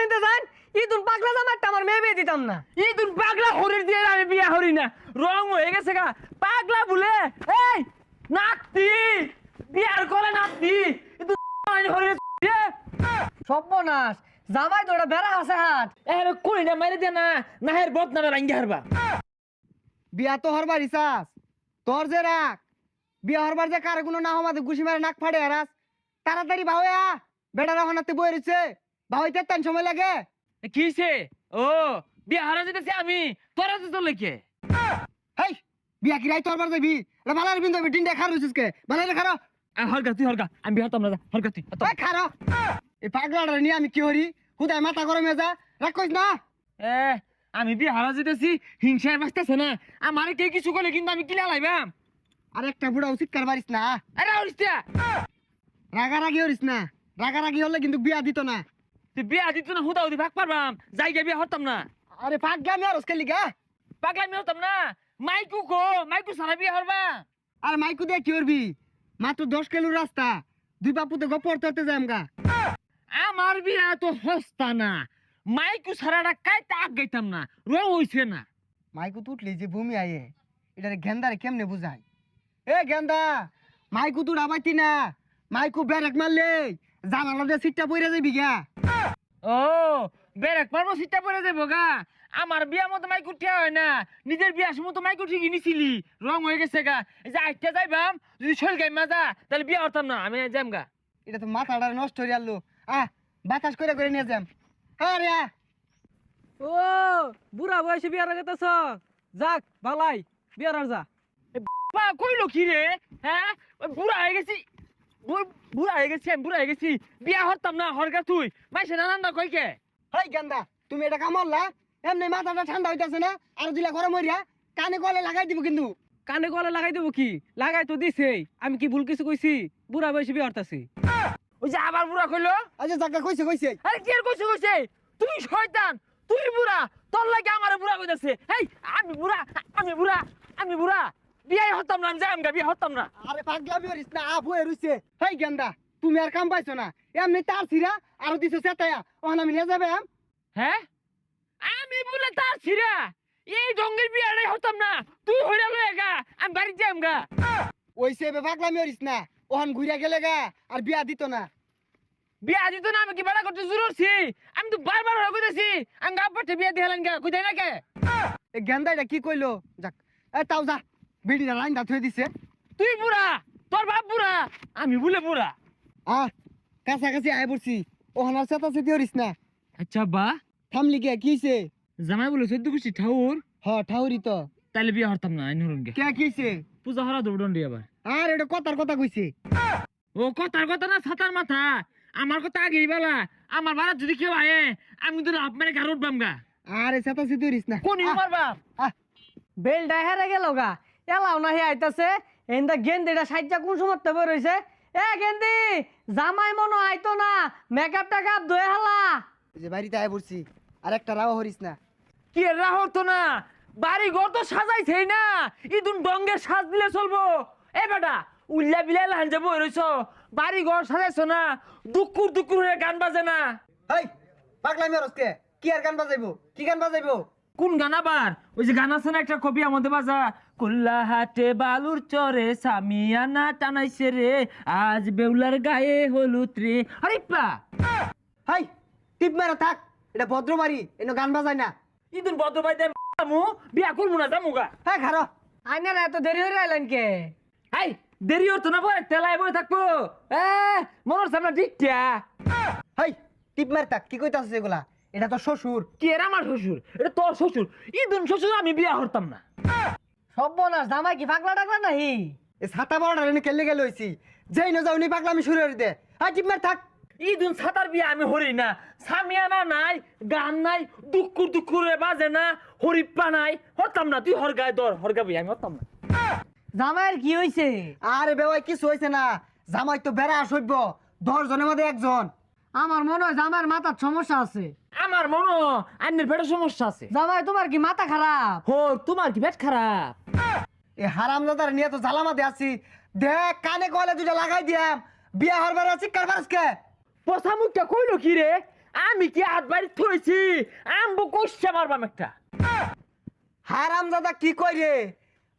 নিতে যান ইদুন পাগলা জামাটা আমার মেয়ে বিয়ে দিতাম না। ইদুন পাগলা হরির দিয়ে আমি বিয়া হরি না, রং হয়ে গেছে গা পাগলা বলে। এই নাতি বিয়ার করে নাতি ইদুন হরির সর্বনাশ, জামাই তো ওটা বেড়া আছে হাত। এরে কই না মাইরে দে না, নাহের বদনামে ভাঙ্গি হারবা। বিয়া তো হরবার ইসাস তোর যে রাখ বিয়া হরবার যে কারে কোনো না হমাতে ঘুষি মারে নাক ফাড়ে হারাস। তাড়াতাড়ি ভাওয়া বেটা রাখনাতে বই রয়েছে, ভাওয়াইতে তেন সময় লাগে। কিছে ও বিয়া হারা যেতেছি আমি, তোরা তো চলে কে? হেই বিয়া কি রাই তোরবার যাবি? এটা বালার বিন্দু ডিন্ডা খার রইছিস কে? বালারে খারো। হরগা তুই হরগা, আমি বিয়া হতাম না, হরগা তুই। এই খারো। এই পাগলাটা নিয়ে আমি কি হরি? হুদায় মাথা গরমে যা রাখ কইস না। এ আমি বিয়া হারা যেতেছি, হিংসায় বাঁচতেছে না আমারে কে কিছু করলে কিন্তু আমি কিলা লাইবাম। আর একটা বুড়া উচিত কার পারিস না। আরে হরিস্তা রাগারাগি হরিস না, রাগারাগি হলে কিন্তু বিয়া দিত না। তুই বিয়া দিত না, হুদা হুদি ভাগ পারবাম, জায়গা বিয়া হতাম না। আরে পাগলামি আর ওসকে লিগা। পাগলামি হতাম না, মাইকু কো মাইকু সারা বিয়া হরবা। আর মাইকু দিয়ে কি করবি? মাত্র 10 কিলো রাস্তা, দুই বাপুতে গপর করতে যাই আমগা। আমার বিয়া তো হস্তা না, মাইকু সারাটা কাইতে আগ গাইতাম না, রং হইছে না। মাইকু তুটলি যে ভূমি আয়ে এটারে গেন্দারে কেমনে বুঝাই? এ গেন্দা মাইকু তুড়া পাইতি না, মাইকু ব্যারেক মারলে জানালা দিয়ে সিটটা পইরা যাবি গা। ও বেরেক পারবো সিটটা পরে যাবো গা। আমার বিয়া মতো মাইকু ঠিয়া হয় না, নিজের বিয়ার সময় তো মাইকু ঠিকই নিছিলি, রং হয়ে গেছে গা। এই যে আইটা যাইবাম যদি শৈল গাই মাজা তাহলে বিয়া হতাম না, আমি যাম গা। এটা তো মাথাটা নষ্ট হয়ে আলো। বাতাস করে করে নিয়ে যাম। আরে ও বুড়া বয়সে বিয়ার আগাতেছ, যাক বালাই বিয়ার আর যা। বা কইলো কি রে? হ্যাঁ ওই বুড়া হয়ে গেছি, বুড়া হয়ে গেছি, আমি বুড়া হয়ে গেছি, বিয়া হতাম না, হরগা তুই মাইসে নানান না কইকে। হাই গেন্দা তুমি এটা কামড়লা, এমনি মাথাটা ঠান্ডা হইতাছে না, আর দিলা গরম হইরা কানে গলে লাগাই দিব কিন্তু। কানে গলে লাগাই দেবো কি? লাগাই তো দিছেই, আমি কি ভুল কিছু কইছি? বুড়া বয়সে বিয়ে হরতাছি। ওই যে আবার বুড়া কইলো। আচ্ছা জায়গা কইছে কইছে। আরে কি আর কইছে কইছে, তুই শয়তান, তুই বুড়া, তোর লাগে আমার বুড়া কইতাছে। এই আমি বুড়া, আমি বুড়া, আমি বুড়া, বিয়াই হতাম না, আমি যাইম গা, বিয়া হতাম না। আরে পাগলামি হরিস না, আবু রইছে। হাই গেন্দা তুমি আর কাম পাইছো না, এমনি তার ছিড়া আর দিছো চেতায়া ওখান আমি নিয়ে যাবে। হ্যাঁ আমি বলে তার ছিড়া এই ডঙ্গের বিয়াটাই হতাম না, তুই হইরা লয়ে গা, আমি বাড়ি যাইম গা। ওইসে পাগলামি হরিস না, ওখান ঘুরিয়া গেলে গা আর বিয়া দিত না। বিয়া দিত না, আমি কি বাড়া করতে জুরছি? আমি তো বারবার হয়ে কইতাছি আমি গা পাঠে বিয়া দিহালেন গা, কইতাই না কে? এই গেন্দা এটা কি কইলো? যাক এ তাও যা, বিড়িটা লাইন দা থুয়ে দিছে। তুই বুড়া, তোর বাপ বুড়া, আমি বলে বুড়া। কাছাকাছি আয় পড়ছি, ওখান আর চেতা চেতি হরিস না। আচ্ছা বা থামলি কে কিছে? জামাই বলে 14 কুষ্টি ঠাউর, ঠাউরি তো। তাইলে বিয়া হতাম না, আইন হরুন গে। কে কিছে? পূজা হরা দৌড়ন দি আবার। আর এটা কথার কথা কইছে। ও কথার কথা না ছাতার মাথা, আমার কথা আগেই বলা। আমার বাড়া যদি কেউ আয়ে আমি তো লাভ মেরে ঘর উঠবাম গা। আরে চেতা চেতি হরিস না। কোন আমার বাপ বেলটা হেরে গেল গা, এলাও না হে আইতাছে। এন্দা গেন্দিটা সাইজা কোন সময় তবে রইছে। এ গেন্দি জামাই মনো আইতো না, মেকআপ টেকআপ ধুয়ে হালা। এই যে বাড়িতে আয় পড়ছি, আর একটা রাও হরিস না। কি রাহ তো না, বাড়ি ঘর তো সাজাইছেই না, ইদুন ডঙ্গের সাজ দিলে চলবো। এ বেটা উল্লা বিলাই লাহান যাবো রইছ, বাড়ি ঘর সাজাইছো না, দুকুর দুকুর হয়ে গান বাজে না। হাই পাগলামি হরসকে কি আর গান বাজাইবো? কি গান বাজাইবো? কোন গান আবার? ওই যে গান আছে না একটা, কবি আমাদের বাজা, কুল্লা হাটে বালুর চরে সামিয়ানা টানাইছে রে, আজ বেউলার গায়ে হলুদ রে। আরে পা হাই টিপ মারা থাক, এটা ভদ্র বাড়ি, এনে গান বাজায় না। ইদুন বদ্র ভাই মু বিয়া করবো না জামুগা। হ্যাঁ খারো। আইনার এত দেরি হয়ে আইলেন কে? হাই দেরি হতো না বয়, তেলায় বয়ে থাকবো। মনের সামনে ডিকটা। হাই টিপ মার থাক, কি কইতাছিস এগুলা? এটা তো শ্বশুর। কি এর আমার শ্বশুর? এটা তোর শ্বশুর। ইদুন শ্বশুর, আমি বিয়া হতাম না। সর্বনাশ, জামাই কি পাগলা টাগলা নাহি? এ ছাতা বড়টা এনে কেলে গেলে হইছি, যেই না যাও নি পাগলামি শুরু করে দে। হাই টিপ মার থাক। ইদুন ছাতার বিয়া আমি হরি না, সামিয়ানা নাই, গান নাই, দুকুর দুকুরে বাজে না, হরিপ্পা নাই, হতাম না। তুই হরগায় দর, হরগা বিয়া আমি হতাম না। জামাইয়ের কি হইছে? আরে বেওয়াই কিছু হইছে না, জামাই তো বেড়া সইব, 10 জনের মধ্যে একজন। আমার মনে হয় জামাইয়ের মাথার সমস্যা আছে। আমার মনো আন্নের পেটের সমস্যা আছে। জামাই তোমার কি মাথা খারাপ? হো তোমার কি পেট খারাপ? এ হারামজাদার নিয়ে তো জ্বালামাতে আছি, দেখ কানে গলে দুটা লাগাই দিয়াম, বিয়া হরবার আছি কারবারসকে। পচা মুখটা কইলো কি রে? আমি কি হাত বাড়ি থইছি আমবো কইছে মারবাম একটা হারামজাদা কি কই রে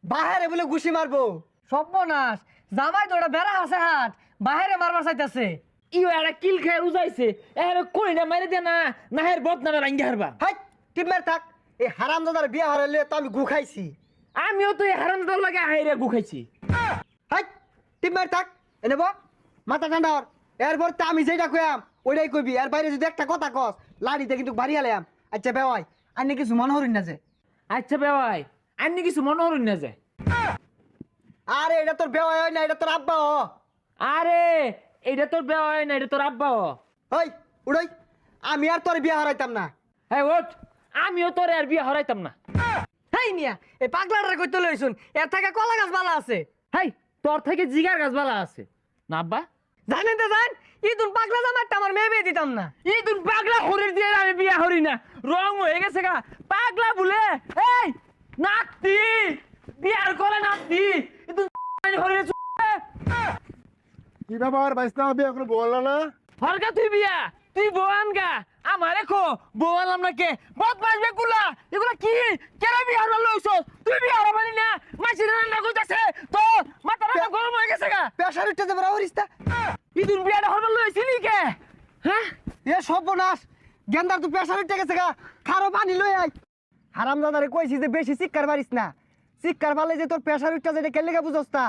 বাহিরে বলে ঘুষি মারবো সর্বনাশ জামাই তো ওটা বেড়া আছে হাত বাহিরে মারবার চাইতেছে ইও একটা কিল খায় উজাইছে এর কই না মারি দে না নাহের বদনামে ভাঙ্গি হারবা হাই টিমের থাক এই হারামজাদার বিয়া হারাইলে তো আমি গু খাইছি আমিও তো এই হারামদার লাগে আইরে গুখাইছি হাই টিমের থাক এনে বো মাথা ঠান্ডা হর এরপর তো আমি যেটা কইয়াম ওইটাই কইবি এর বাইরে যদি একটা কথা কস লাড়িতে কিন্তু বাড়ি আলাম আচ্ছা বেওয়াই আন্নে কিছু মনে হরিন না যে আচ্ছা বেওয়াই আন্নি কিছু মনে হরুন না যায় আরে এটা তোর বেওয়াই হয় না এটা তোর আব্বা হ আরে এইটা তোর বেওয়াই না এটা তোর আব্বা ওই উড়াই আমি আর তোর বিয়া হারাইতাম না হ্যাঁ ওঠ আমিও তোর আর বিয়ে হরাইতাম না হেই মিয়া এই পাগলাটা কইতে লইছুন এর থেকে কলা গাছ ভালো আছে হাই তোর থেকে জিগার গাছ বালা আছে না আব্বা জানেন তো জান ইদুন পাগলা জামাইটা আমার মেয়ে বিয়ে দিতাম না এই তুই পাগলা হরির দিয়ে আমি বিয়া হরি না রং হয়ে গেছে গা পাগলা বলে এই নাতি বিয়ার করে নাতি তুই হরির কি ব্যাপার বাইসনা বিয়ে এখন বললো না হরগা তুই বিয়া তুই বোয়ান গা আমার রেখো বোয়ালাম না কে বদমাস বেগুলা এগুলা কি কেন বিয়ার লইছ তুই বিয়ার মানি না মাছি রান্না কইতাছে তো মাথাটা গরম হয়ে গেছে গা পেশার উঠতে যাবে রাহরিস্তা ইদুন বিয়াটা হরবার লইছিলি কে হ্যাঁ এ সর্বনাশ গেন্দার তুই পেশার উঠতে গেছে গা খারো পানি লই আই হারামজাদারে কইছি যে বেশি শিক্ষার পারিস না শিক্ষার পালে যে তোর পেশার উঠতে যেটা কেলে গা বুঝস তা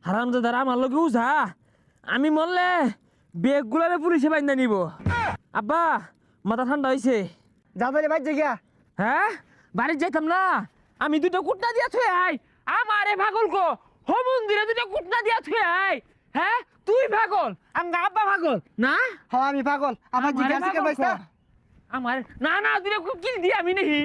হারামজাদার আমার লগে উঝা আমি মরলে বেগগুলারে পুলিশে বাইন্দা নিব আব্বা মাথা ঠান্ডা হইছে যাদারে বাইর গিয়া হ্যাঁ বাড়ি যাইতাম না আমি দুটো কুটনা দিয়া থুয়ে আই আমারে পাগল কো হো মন্দিরে দুটো কুটনা দিয়া থুয়ে আই হ্যাঁ তুই পাগল আমগা আব্বা পাগল না হ আমি পাগল আমার আমারে জিজ্ঞাসা পাগল বাইসা কো। আমার না না দুটো কিল দি আমি নেহি